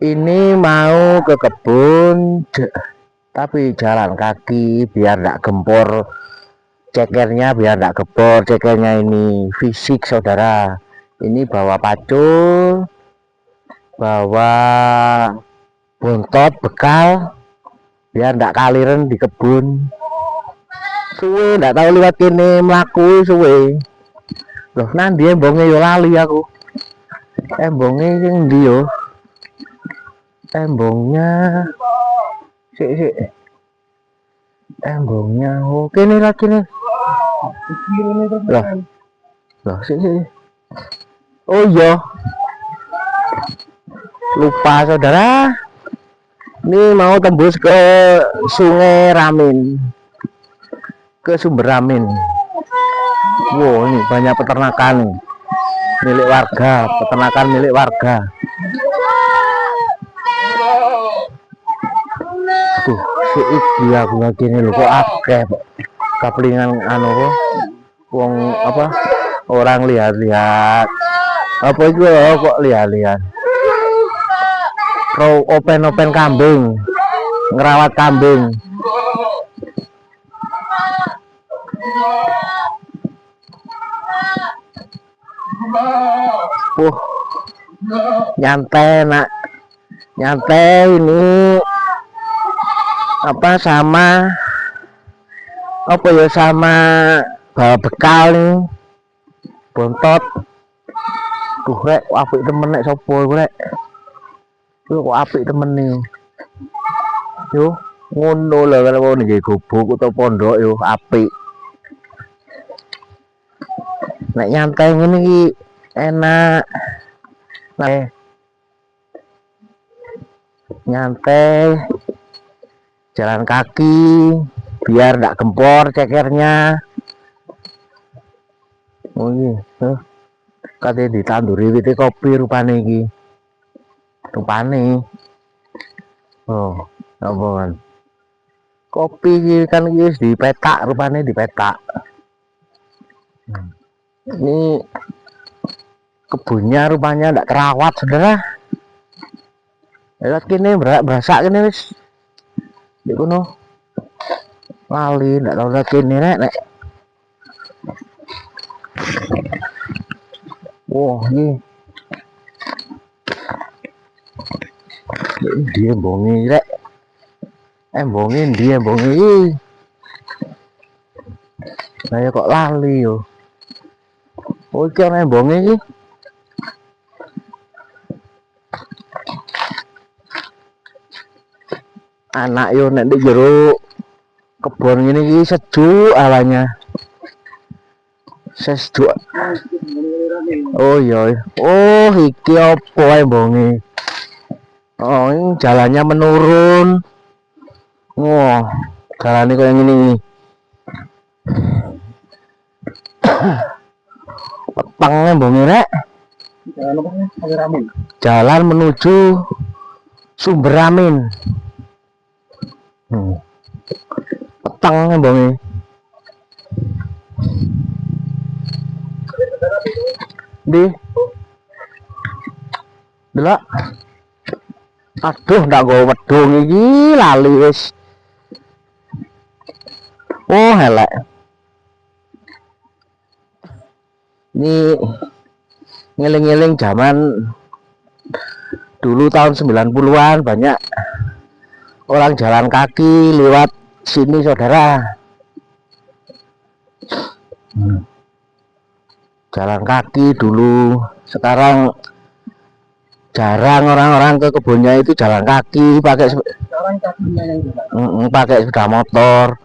Ini mau ke kebun, tapi jalan kaki biar nggak gempor cekernya, biar nggak gempor cekernya. Ini fisik saudara. Ini bawa pacul, bawa bontot bekal biar nggak kaliren di kebun. Suwe nggak tahu lewat kene melaku suwe. Loh nanti embonge yo lali aku. Embonge sing ndi yo? Embongnya sik embongnya oke nih lagi nih. Loh sik. Oh iya, lupa saudara, ini mau tembus ke Sungai Ramin, ke sumber Ramin. Wow, ini banyak peternakan milik warga, peternakan milik warga. Tuh, si iki aku lagi nih kok akeh kaplingan anu wong apa orang lihat-lihat apa itu kok lihat-lihat open kambing, ngerawat kambing. Nyantai nak, nyantai ini apa sama apa ya, sama bawa bekal nih bontot. Tuh rek apik temen nek sapa rek, tuh kok apik temen nih yo ngono lho kalau nggih gubuk atau pondok yo apik. Nek nyantai ngene iki enak. Nyantai jalan kaki biar nggak gempor cekernya. Oh iya, katanya ditanduri wit kopi rupane iki. Rupane. Oh, apa kan? Kopi kan iki dipetak, rupane dipetak. Ini kebunnya rupanya ndak kerawat saudara. Lihat kini berasa kini wis di kono lali ndak tahu lagi kini nek. Wah ini dia bongi rek, bongin dia bongi. Saya kok lali yo. Oh iki ana embonge iki. Anak yo nek di jero kebon ngene iki sejuk alanya. Sejuk. Oh iya. Oh iki opo embonge? Oh ini jalannya menurun. Wah, jalan ini kayak gini. Petang embonge rek. Jalan menuju sumber Ramin. Petang embonge. Di delok. Aduh ndak go wedhung iki lali wis. Oh elek. Ini ngeling-ngeling zaman dulu tahun 90-an banyak orang jalan kaki lewat sini saudara. Jalan kaki dulu, sekarang jarang orang-orang ke kebunnya itu jalan kaki, pakai sepeda motor.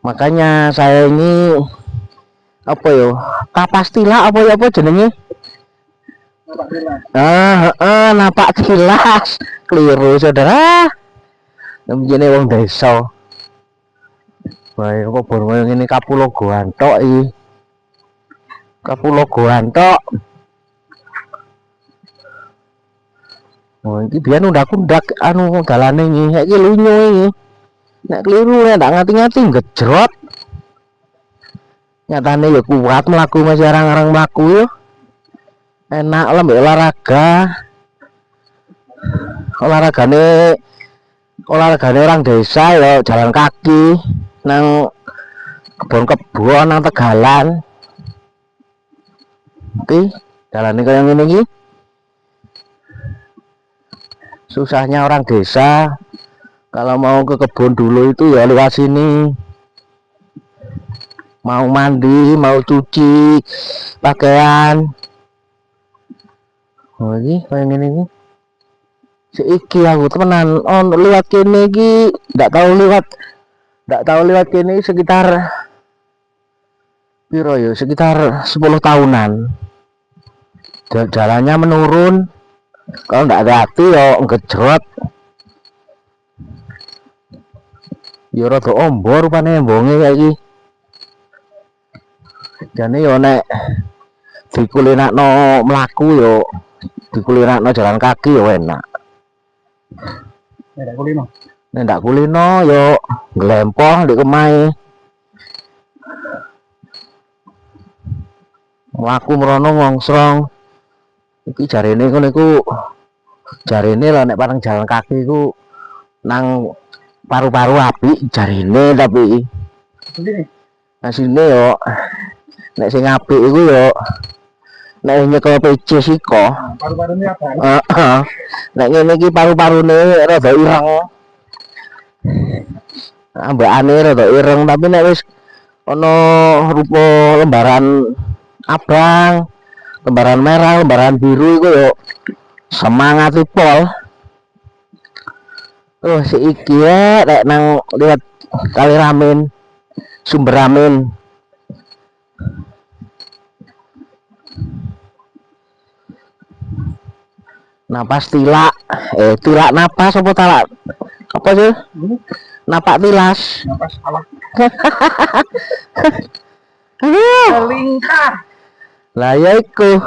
Makanya saya ini apa yo kapastila apa ya apa jenenge napak tilas keliru saudara namanya wong desa. Baik kok borong ini Kapulogoan tok iki, Kapulogoan tok. Oh iki biyen undak-undak anu dalane iki saiki lunyu iki. Nek keliru nek ndak ngati-ngati ngejrot. Nyatane ya kuat melaku masih arang-arang melaku yo. Enak lah mbak olahraga. olahragane orang desa ya jalan kaki nang kebon nang tegalan. Oke, jalan ini kayak gini. Susahnya orang desa kalau mau ke kebun dulu itu ya lewat sini. Mau mandi, mau cuci pakaian. Oh ini kayak gini. Seiki aku temenan lewat kene iki, ndak tahu lewat kene sekitar piro ya, sekitar 10 tahunan. Jalannya menurun. Kalau ndak hati yo ngejrot. Yo rada ombor rupane embonge kayak iki. Jane yo nek dikulinakno mlaku yo dikulinakno jalan kaki yo enak. Ndak kulino yo glempong di kemahe. Mlaku merono ngongsrong. Iki jarene kono iku jarene lho nek pareng jalan kaki iku nang paru-paru apik jarene tapi asine yo nek sing apik iku yo nek nyekel PC siko paru-parune abang. Heeh. Nek ngene iki paru-parune rada ireng. Ambekane rada ireng tapi nek wis ana rupa lembaran abang, lembaran merah, lembaran biru itu yuk semangat pol. Si iki ya nek nang lihat kali ramen, sumber ramen. Napas tilak, tilak napas apa talak? Apa sih? Napak tilas. Napas talak. Lingkar. Lah ya iku.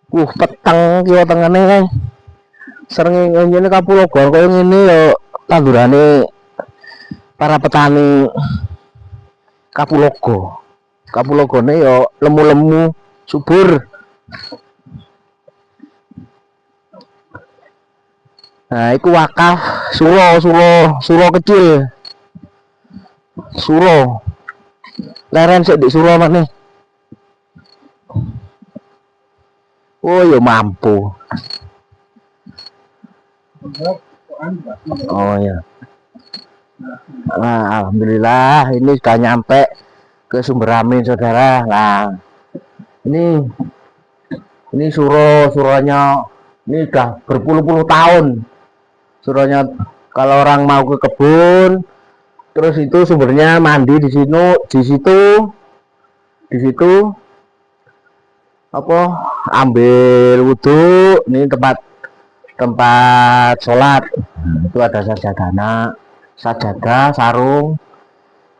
Peteng kiwa tengene kae. Sering ngene Kapulaga kaya ngene ya tandurane para petani Kapulaga. Kapulagane ya lemu-lemu, subur. Nah, iku wakaf suro kecil. Suro. Leren sik di suro maneh. Oh ya mampu. Oh ya. Nah, alhamdulillah ini sudah nyampe ke sumber ramen saudara. Nah, ini suronya ini udah berpuluh-puluh tahun. Suronya kalau orang mau ke kebun, terus itu sumbernya mandi di situ apa ambil wudhu. Ini tempat sholat. Itu ada sajadah, sarung.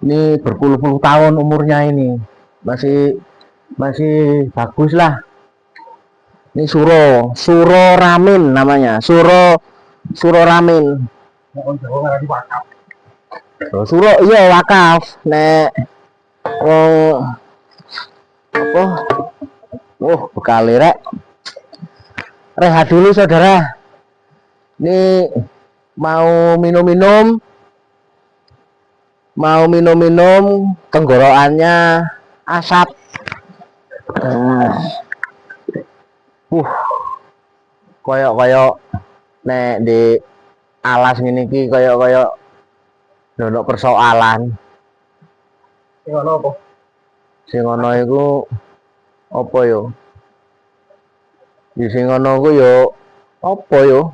Ini berpuluh-puluh tahun umurnya ini, masih bagus lah. Ini suro ramen namanya, suro ramen. Suro iya wakaf nek apa bekali rehat dulu saudara. Ini mau minum-minum tenggorokannya asap. Koyok nek di alas ngene iki koyok ono persoalan. Sing ono apa? Sing ono iku apa yo? Sing ono ku yo apa yo?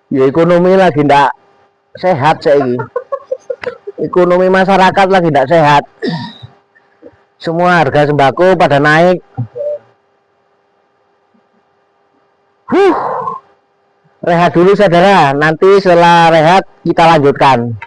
Ya ekonomi lagi ndak sehat saiki. Ekonomi masyarakat lagi ndak sehat. Semua harga sembako pada naik. Rehat dulu saudara, nanti setelah rehat kita lanjutkan.